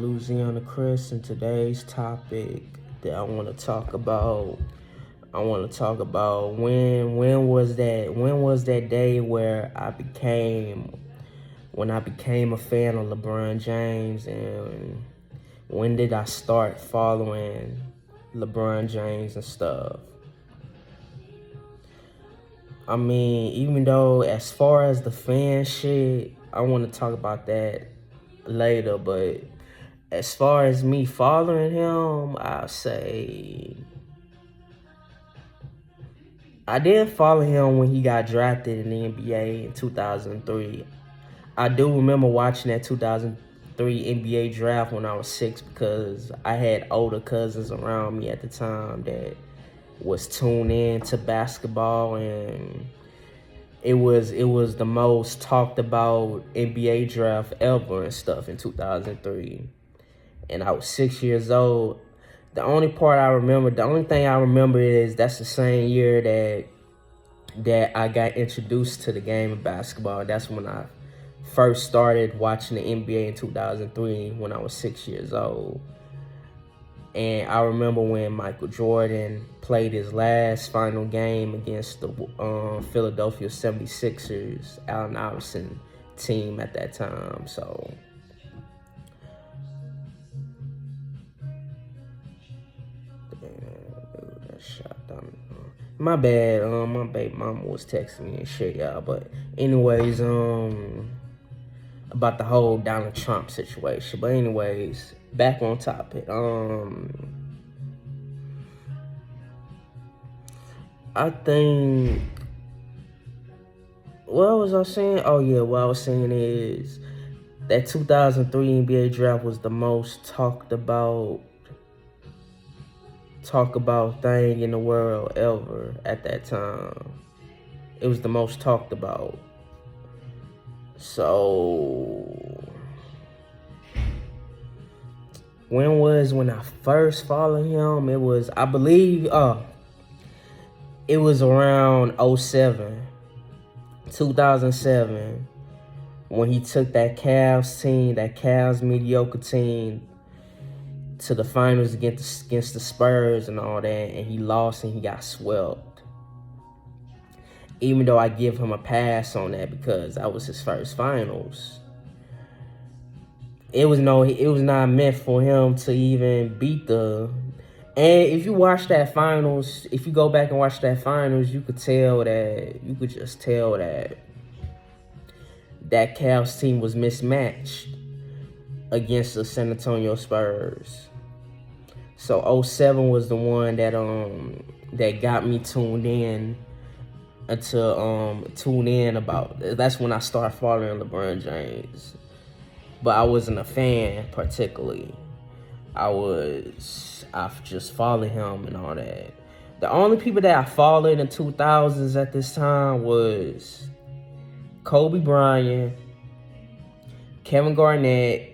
Louisiana Chris, and today's topic that I want to talk about when was that day where I became a fan of LeBron James, and when did I start following LeBron James and stuff. I mean, even though as far as the fan shit, I want to talk about that later, but as far as me following him, I'll say I did follow him when he got drafted in the NBA in 2003. I do remember watching that 2003 NBA draft when I was 6 because I had older cousins around me at the time that was tuned in to basketball, and it was the most talked about NBA draft ever and stuff in 2003. And I was 6 years old. The only thing I remember is that's the same year that I got introduced to the game of basketball. That's when I first started watching the NBA in 2003 when I was 6 years old. And I remember when Michael Jordan played his last final game against the Philadelphia 76ers, Allen Iverson team at that time. So that shot down. My bad. My baby mama was texting me and shit, y'all. But anyways, about the whole Donald Trump situation. But anyways, back on topic. I think what was I saying? Oh yeah, what I was saying is that 2003 NBA draft was the most talk about thing in the world ever at that time. It was the most talked about. So when I first followed him, it was it was around 2007, when he took that Cavs mediocre team to the finals against the Spurs and all that, and he lost and he got swept. Even though I give him a pass on that because that was his first finals. It was not meant for him to even beat the. And if you watch that finals, if you go back and watch that finals, you could just tell that Cavs team was mismatched against the San Antonio Spurs. So 07 was the one that got me tuned in about. That's when I started following LeBron James. But I wasn't a fan particularly. I've just followed him and all that. The only people that I followed in the 2000s at this time was Kobe Bryant, Kevin Garnett,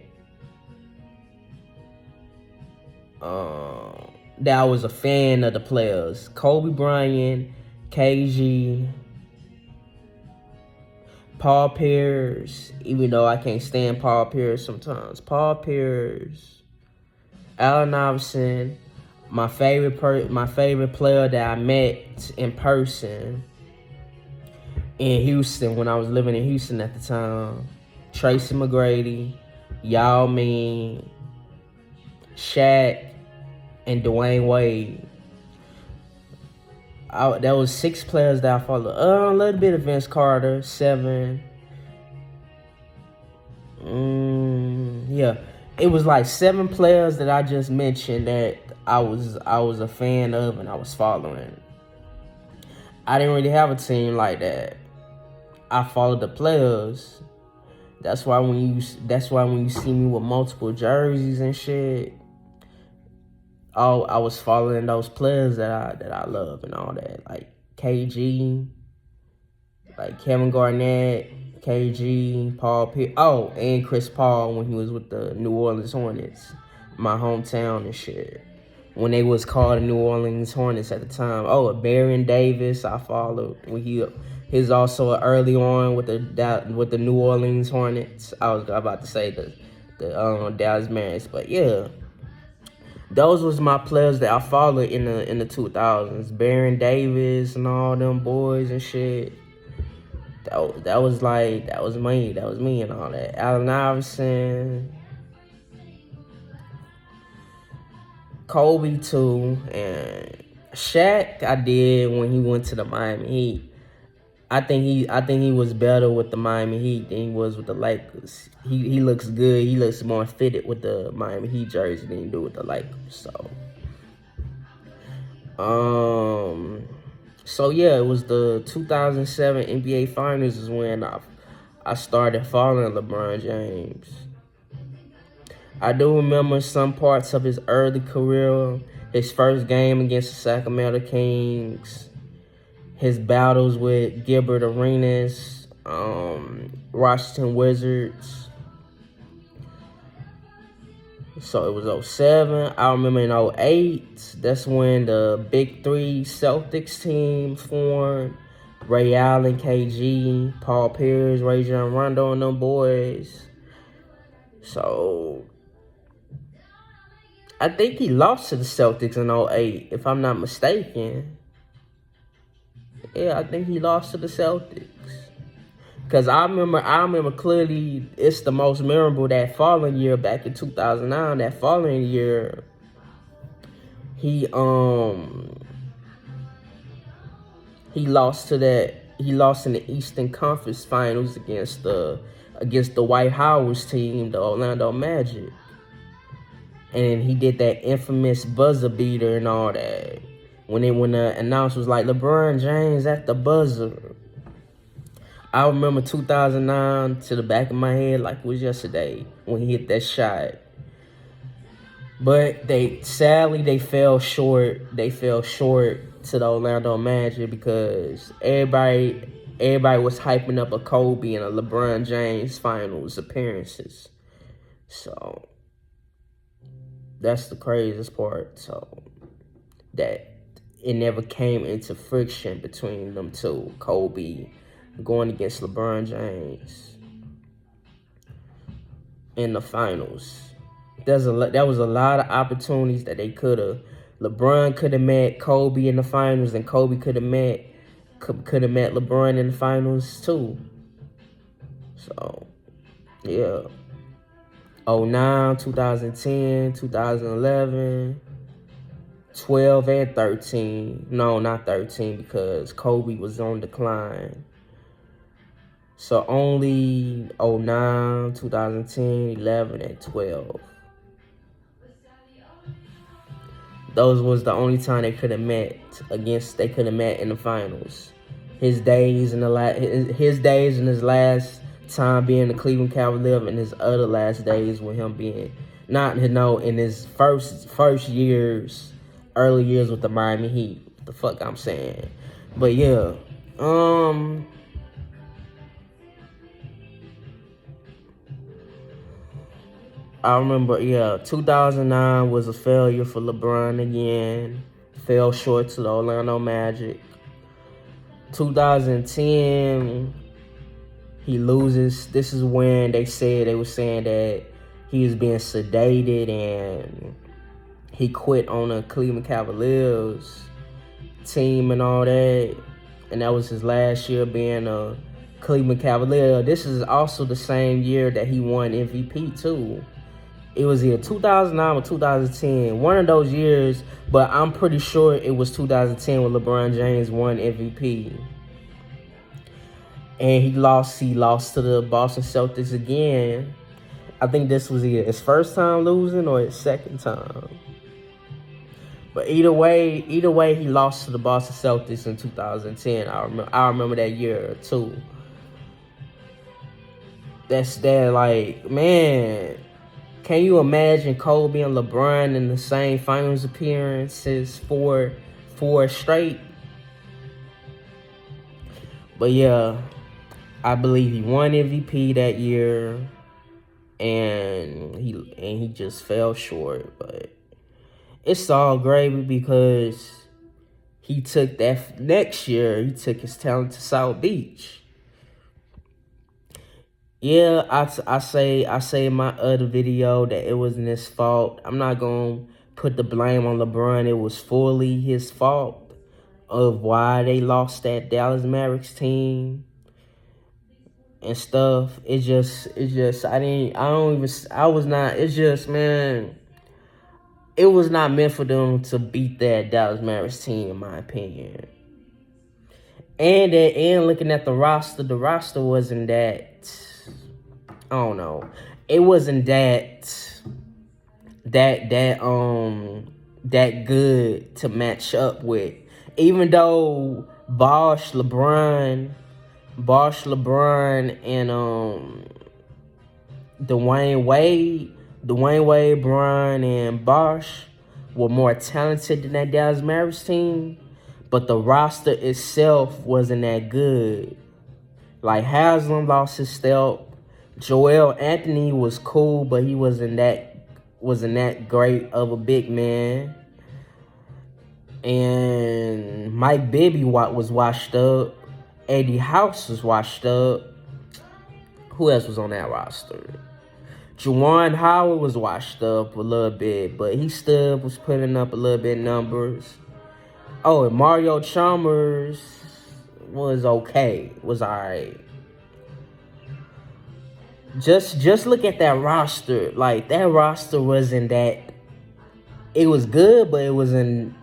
that I was a fan of the players. Kobe Bryant, KG, Paul Pierce, even though I can't stand Paul Pierce sometimes. Paul Pierce, Allen Iverson, my favorite player that I met in person in Houston when I was living in Houston at the time, Tracy McGrady, Yao Ming, Shaq, and Dwayne Wade. That was 6 players that I followed. A little bit of Vince Carter, 7. Yeah, it was like 7 players that I just mentioned that I was a fan of and I was following. I didn't really have a team like that. I followed the players. That's why when you see me with multiple jerseys and shit, I was following those players that I love and all that, like KG, like Kevin Garnett, KG, Paul Pierce, and Chris Paul when he was with the New Orleans Hornets, my hometown and shit. When they was called the New Orleans Hornets at the time. Baron Davis, I followed when he's also early on with the New Orleans Hornets. I was about to say the Dallas Mavericks. But yeah, those was my players that I followed in the 2000s. Baron Davis and all them boys and shit. That was like that was me. That was me and all that. Allen Iverson, Kobe too, and Shaq. I did when he went to the Miami Heat. I think he was better with the Miami Heat than he was with the Lakers. He looks good. He looks more fitted with the Miami Heat jersey than he do with the Lakers. So yeah, it was the 2007 NBA Finals is when I started following LeBron James. I do remember some parts of his early career, his first game against the Sacramento Kings, his battles with Gilbert Arenas, Washington Wizards. So it was 2007. I remember in 2008, that's when the Big Three Celtics team formed. Ray Allen, KG, Paul Pierce, Rajon Rondo, and them boys. So I think he lost to the Celtics in 2008, if I'm not mistaken. Yeah, I think he lost to the Celtics. Because I remember clearly it's the most memorable that following year back in 2009. That following year, he lost in the Eastern Conference Finals against the Dwight Howard's team, the Orlando Magic. And he did that infamous buzzer beater and all that. When the announcer was like, LeBron James at the buzzer. I remember 2009 to the back of my head like it was yesterday when he hit that shot. But sadly they fell short. They fell short to the Orlando Magic because everybody was hyping up a Kobe and a LeBron James finals appearances. So that's the craziest part. So that it never came into friction between them two, Kobe going against LeBron James in the finals. There was a lot of opportunities that they could have. LeBron could have met Kobe in the finals, and Kobe could have met LeBron in the finals too. So yeah, 2009, 2010, 2011. 12 and 13. No, not 13 because Kobe was on decline. So only 2009, 2010, 11, and 12. Those was the only time they could have met in the finals. His days in his last time being the Cleveland Cavalier and his other last days with him being in his first years, early years with the Miami Heat. What the fuck I'm saying. But yeah. I remember, 2009 was a failure for LeBron again. Fell short to the Orlando Magic. 2010, he loses. This is when they were saying that he was being sedated and he quit on the Cleveland Cavaliers team and all that. And that was his last year being a Cleveland Cavalier. This is also the same year that he won MVP too. It was either 2009 or 2010, one of those years, but I'm pretty sure it was 2010 when LeBron James won MVP. And he lost to the Boston Celtics again. I think this was either his first time losing or his second time. But either way, he lost to the Boston Celtics in 2010. I remember that year too. Man. Can you imagine Kobe and LeBron in the same finals appearances for straight? But yeah, I believe he won MVP that year, and he just fell short. But it's all gravy because he took his talent to South Beach. Yeah, I say in my other video that it wasn't his fault. I'm not gonna put the blame on LeBron. It was fully his fault of why they lost that Dallas Mavericks team and stuff. It's just I don't even I was not. It's just, man, it was not meant for them to beat that Dallas Mavericks team, in my opinion. And looking at the roster wasn't that. I don't know. It wasn't that good to match up with. Even though Bosh LeBron and Dwayne Wade, Bron, and Bosh were more talented than that Dallas Mavericks team, but the roster itself wasn't that good. Like, Haslam lost his step. Joel Anthony was cool, but he wasn't that great of a big man. And Mike Bibby was washed up. Eddie House was washed up. Who else was on that roster? Juwan Howard was washed up a little bit, but he still was putting up a little bit numbers. Oh, and Mario Chalmers was okay, was alright. Just look at that roster. Like, that roster wasn't that. It was good, but it wasn't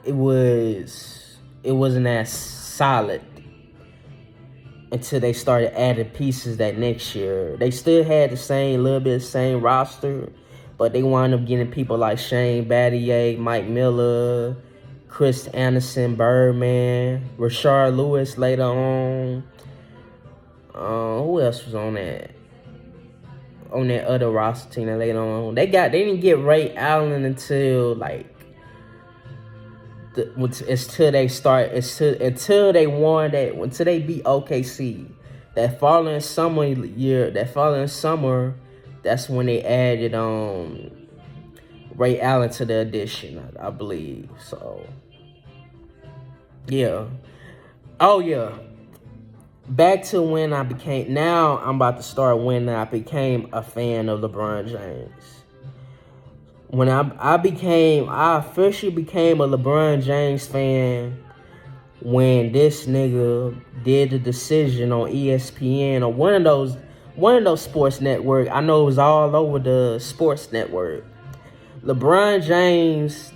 as solid until they started adding pieces that next year. They still had the same roster, but they wound up getting people like Shane Battier, Mike Miller, Chris Anderson, Birdman, Rashard Lewis later on. Who else was on that other roster team that later on? They didn't get Ray Allen until like until they beat OKC. That following summer, that's when they added Ray Allen to the addition, I believe. So yeah. Oh yeah. Back to when now I'm about to start when I became a fan of LeBron James. When I officially became a LeBron James fan when this nigga did the decision on ESPN or one of those sports network. I know it was all over the sports network. LeBron James,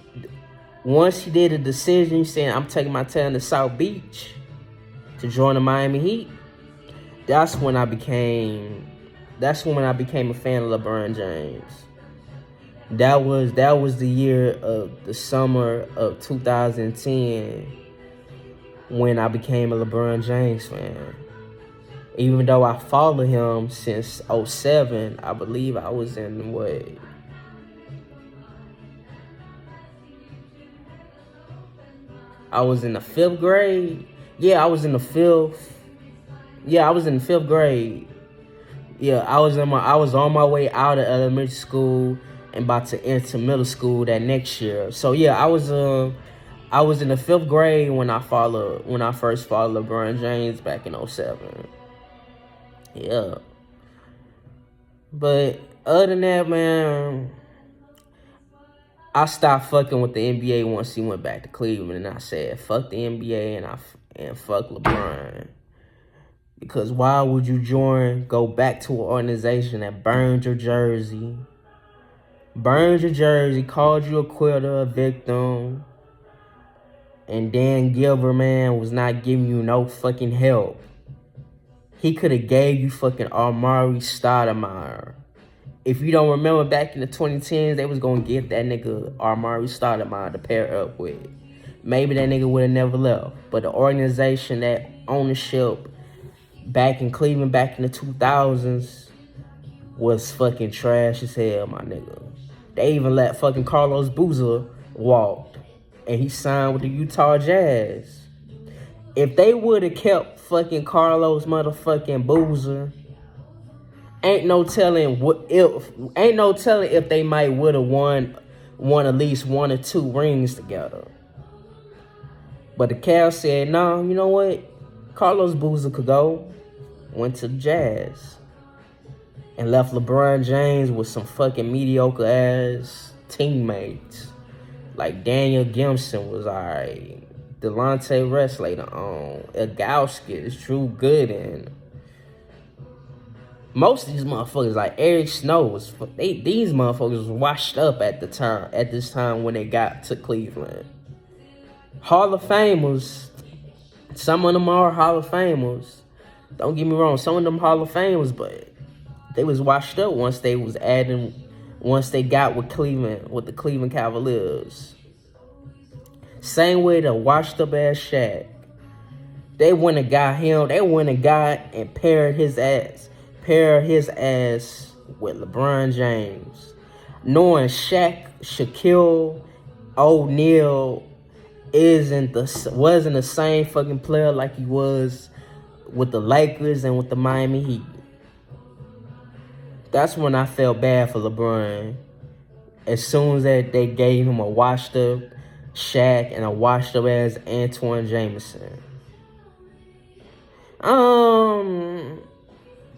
once he did a decision saying, I'm taking my time to South Beach to join the Miami Heat, that's when I became a fan of LeBron James. That was the year of the summer of 2010 when I became a LeBron James fan. Even though I followed him since 2007, I believe I was in I was in the 5th grade. Yeah, I was in the 5th. Yeah, I was in the 5th grade. Yeah, I was on my way out of elementary school and about to enter middle school that next year. So yeah, I was in the 5th grade when I first followed LeBron James back in 2007. Yeah. But other than that, man, I stopped fucking with the NBA once he went back to Cleveland, and I said, fuck the NBA and fuck LeBron. Because why would you go back to an organization that burned your jersey, called you a quitter, a victim, and Dan Gilbert, man, was not giving you no fucking help. He could have gave you fucking Amari Stoudemire. If you don't remember, back in the 2010s, they was going to get that nigga Amari Stoudemire to pair up with. Maybe that nigga would have never left. But the organization, that ownership back in Cleveland, back in the 2000s, was fucking trash as hell, my nigga. They even let fucking Carlos Boozer walk. And he signed with the Utah Jazz. If they would have kept fucking Carlos motherfucking Boozer, ain't no telling if they might would have won at least 1 or 2 rings together. But the Cavs said, no, you know what? Carlos Boozer could go. Went to the Jazz. and left LeBron James with some fucking mediocre ass teammates. Like Daniel Gibson was alright. Delonte West later on. Ilgauskas, Drew Gooden. Most of these motherfuckers, like Eric Snow, these motherfuckers was washed up at this time when they got to Cleveland. Hall of Famers. Some of them are Hall of Famers. Don't get me wrong, some of them Hall of Famers, but they was washed up once they got with Cleveland, with the Cleveland Cavaliers. Same way the washed up ass Shaq. They went and got him. They went and got and paired his ass with LeBron James, knowing Shaquille O'Neal wasn't the same fucking player like he was with the Lakers and with the Miami Heat. That's when I felt bad for LeBron. As soon as they gave him a washed up Shaq and a washed up ass Antoine Jameson.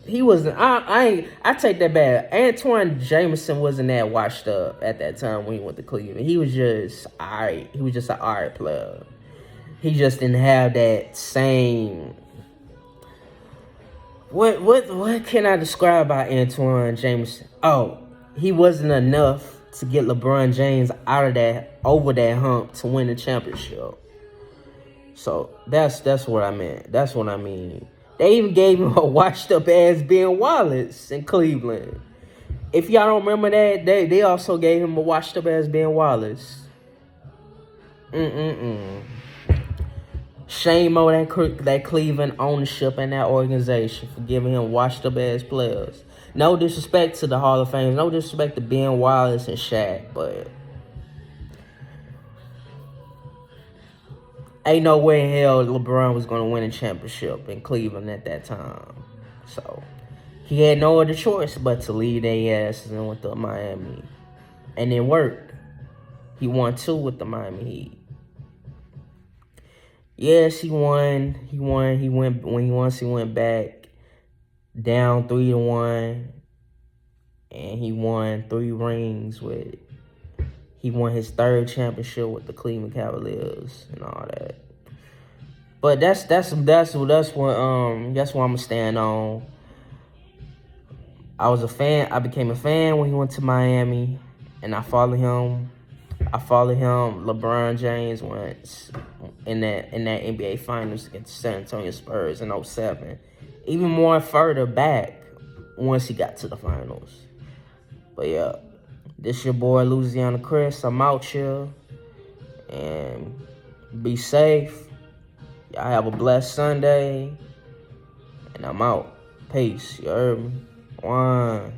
He wasn't. I take that back. Antoine Jameson wasn't that washed up at that time when he went to Cleveland. He was just alright. He was just an alright player. He just didn't have that same. What can I describe about Antoine Jameson? Oh, he wasn't enough to get LeBron James over that hump to win the championship. So that's what I meant. That's what I mean. They even gave him a washed up ass Ben Wallace in Cleveland. If y'all don't remember that, they also gave him a washed up ass Ben Wallace. Shame on that Cleveland ownership and that organization for giving him washed up ass players. No disrespect to the Hall of Fame. No disrespect to Ben Wallace and Shaq, but ain't no way in hell LeBron was going to win a championship in Cleveland at that time. So he had no other choice but to leave their asses and went to Miami. And it worked. He won 2 with the Miami Heat. Yes, he won. He went back down 3-1. And he won 3 rings with. He won his 3rd championship with the Cleveland Cavaliers and all that. But that's what I'm gonna stand on. I was a fan. I became a fan when he went to Miami, and I followed him. LeBron James went in that NBA Finals against San Antonio Spurs in 2007. Even more further back once he got to the finals. But yeah, this your boy Louisiana Chris. I'm out here, and be safe. Y'all have a blessed Sunday, and I'm out. Peace. You heard me? One.